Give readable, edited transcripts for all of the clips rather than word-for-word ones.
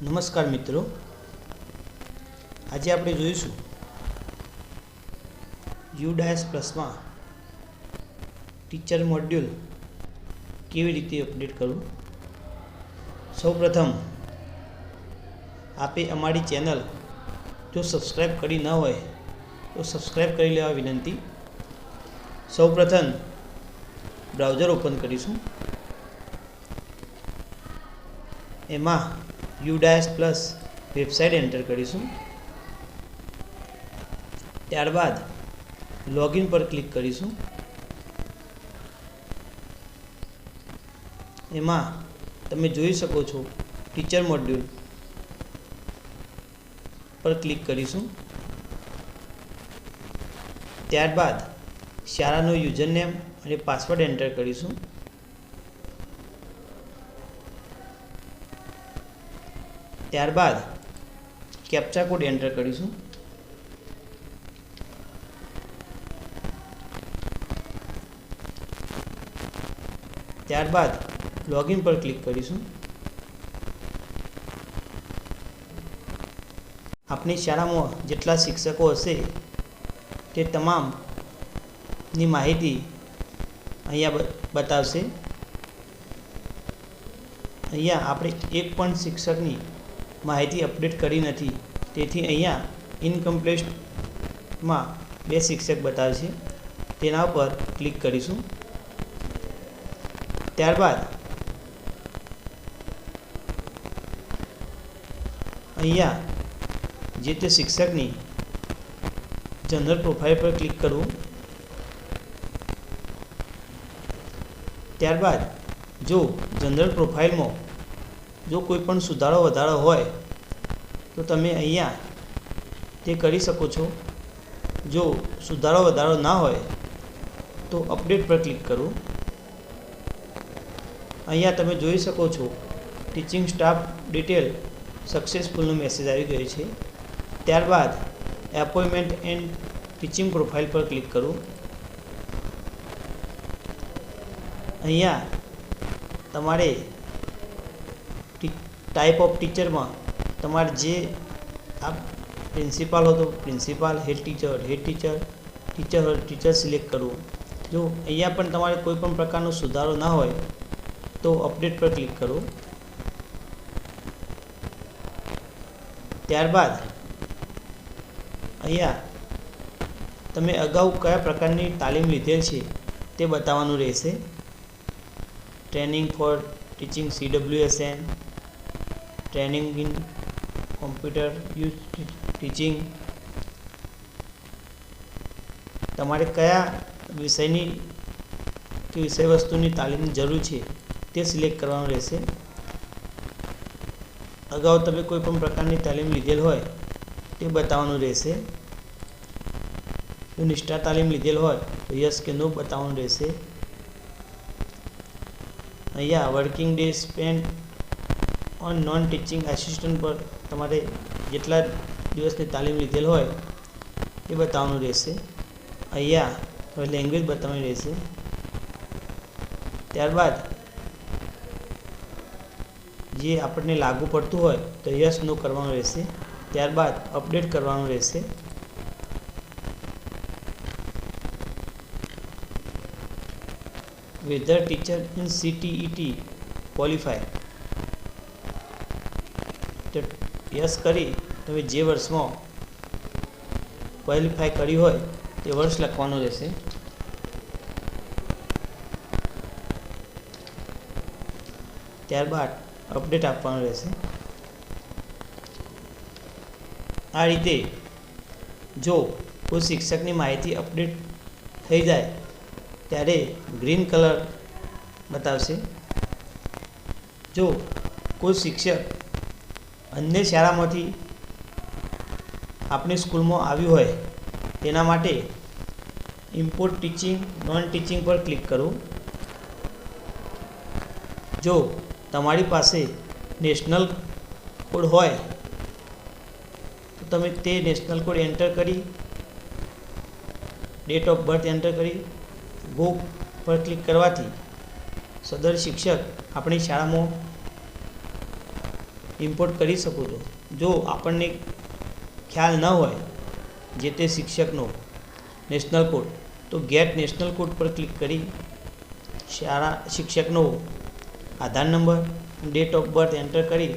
નમસ્કાર મિત્રો, આજે આપણે જોઈશું UDAS પ્લસમાં ટીચર મોડ્યુલ કેવી રીતે અપડેટ કરવું। સૌપ્રથમ આપે અમારી ચેનલ જો સબસ્ક્રાઈબ કરી ન હોય તો સબસ્ક્રાઈબ કરી લેવા વિનંતી। સૌપ્રથમ બ્રાઉઝર ઓપન કરીશું, એમાં UDAS પ્લસ વેબસાઇટ એન્ટર કરીશું। ત્યારબાદ લોગિન પર ક્લિક કરીશું। એમાં તમે જોઈ શકો છો ટીચર મોડ્યુલ પર ક્લિક કરીશું। ત્યારબાદ શાળાનો યુઝરનેમ અને પાસવર્ડ એન્ટર કરીશું। ત્યારબાદ કેપ્ચા કોડ એન્ટર કરીશું। ત્યારબાદ લોગિન પર ક્લિક કરીશું। આપણી શાળામાં જેટલા શિક્ષકો હશે તે તમામની માહિતી અહીંયા બતાવશે। અહીંયા આપણે એક પણ શિક્ષકની માહિતી અપડેટ કરી નથી, તેથી અહીંયા ઇનકમ્પ્લીટમાં 2 શિક્ષક બતાવે છે, તેના ઉપર ક્લિક કરીશું। ત્યારબાદ અહીંયા જે તે શિક્ષકની જનરલ પ્રોફાઇલ પર ક્લિક કરવું। ત્યારબાદ જો જનરલ પ્રોફાઇલમાં જો કોઈ પણ સુધારો વધારો હોય તો તમે અહીંયા તે કરી શકો છો। જો સુધારો વધારો ના હોય તો અપડેટ પર ક્લિક કરવું। અહીંયા તમે જોઈ શકો છો ટીચિંગ સ્ટાફ ડિટેલ સક્સેસફુલનો મેસેજ આવી ગયો છે। ત્યારબાદ એપોઇન્ટમેન્ટ એન્ડ ટીચિંગ પ્રોફાઇલ પર ક્લિક કરવું। અહીંયા તમારે ટાઈપ ઓફ ટીચરમાં તમારે જે આ પ્રિન્સિપાલ હો તો પ્રિન્સિપાલ, હેડ ટીચર ટીચર હોય ટીચર સિલેક્ટ કરવું। જો અહીંયા પણ તમારે કોઈ પણ પ્રકારનો સુધારો ના હોય તો અપડેટ પર ક્લિક કરો। ત્યારબાદ અહીંયા તમે અગાઉ કયા પ્રકારની તાલીમ લીધેલ છે તે બતાવવાનું રહેશે। Training four teaching CWSN, training in computer use teaching, તમારે કયા વિષયની કે વિષય વસ્તુની તાલીમની જરૂર છે તે સિલેક્ટ કરવાનું રહેશે। અગાઉ તમે કોઈ પણ પ્રકારની તાલીમ લીધેલ હોય તે બતાવવાનું રહેશે। જો નિષ્ઠા તાલીમ લીધેલ હોય તો યસ કે નો બતાવવાનું રહેશે। અહીંયા working day spend on non teaching assistant પર તમારે જેટલા દિવસની તાલીમ લીધેલ હોય એ બતાવવાનું રહેશે। અહીંયા લેંગ્વેજ બતાવવાની રહેશે। ત્યારબાદ જે આપણને લાગુ પડતું હોય તો યસ નો કરવાનું રહેશે। ત્યારબાદ અપડેટ કરવાનું રહેશે। Whether teacher in CTET qualify, તો યસ કરી તમે જે વર્ષમાં ક્વોલિફાય કર્યું હોય તે વર્ષ લખવાનું રહેશે। ત્યારબાદ અપડેટ આપવાનું રહેશે। આ રીતે જો કોઈ શિક્ષકની માહિતી અપડેટ થઈ જાય ત્યારે ગ્રીન કલર બતાવશે। જો કોઈ શિક્ષક અન્ય શાળામાંથી આપણી સ્કૂલમાં આવ્યું હોય તેના માટે ઇમ્પોર્ટ ટીચિંગ નોન ટીચિંગ પર ક્લિક કરો। જો તમારી પાસે નેશનલ કોડ હોય તો તમે તે નેશનલ કોડ એન્ટર કરી ડેટ ઓફ બર્થ એન્ટર કરી ગો પર ક્લિક કરવાથી સદર શિક્ષક આપણી શાળામાં ઇમ્પોર્ટ કરી શકો છો. જો આપણને ખ્યાલ ન હોય જે તે શિક્ષકનો નેશનલ કોડ, તો ગેટ નેશનલ કોડ પર ક્લિક કરી શિક્ષકનો Aadhaar number, date of birth enter કરી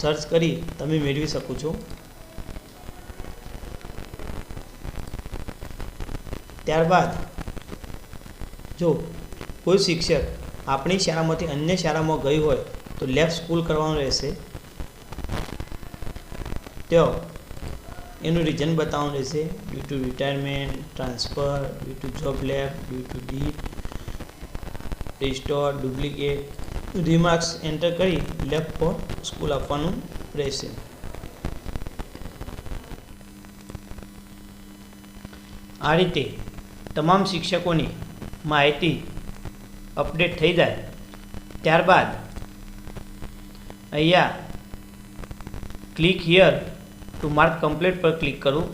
સર્ચ કરી તમે મેળવી શકો છો. ત્યારબાદ જો કોઈ શિક્ષક આપણી શાળામાંથી અન્ય શાળામાં ગયું હોય તો લેફ્ટ સ્કૂલ કરવાનું રહેશે. ત્યાં એનું રીઝન બતાવવાનું રહેશે. Due to retirement, transfer, due to job left, due to deed, restore, duplicate, remarks enter કરી લેફ્ટ ફોર સ્કૂલ આપવાનું રહેશે. આ રીતે તમામ શિક્ષકોની માહિતી અપડેટ થઈ જાય ત્યારબાદ અહીંયા click here two mark complete પર ક્લિક કરું.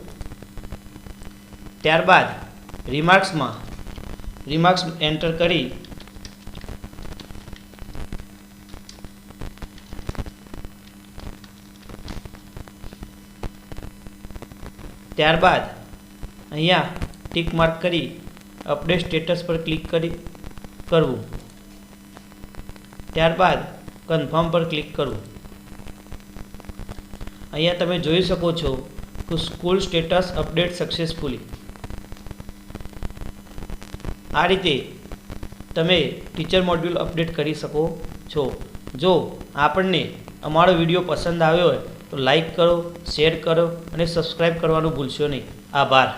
ત્યારબાદ રિમાર્ક્સ એન્ટર કરી ત્યારબાદ અહીંયા ટિક માર્ક કરી અપડેટ સ્ટેટસ પર ક્લિક કરવું. ત્યારબાદ કન્ફર્મ પર ક્લિક કરવું. અહીંયા તમે જોઈ શકો છો કે સ્કૂલ સ્ટેટસ અપડેટ સક્સેસફુલી. આ રીતે તમે ટીચર મોડ્યુલ અપડેટ કરી શકો છો. જો આપણને અમારો વિડીયો પસંદ આવ્યો હોય તો લાઈક કરો, શેર કરો અને સબસ્ક્રાઈબ કરવાનું ભૂલશો નહીં. આભાર.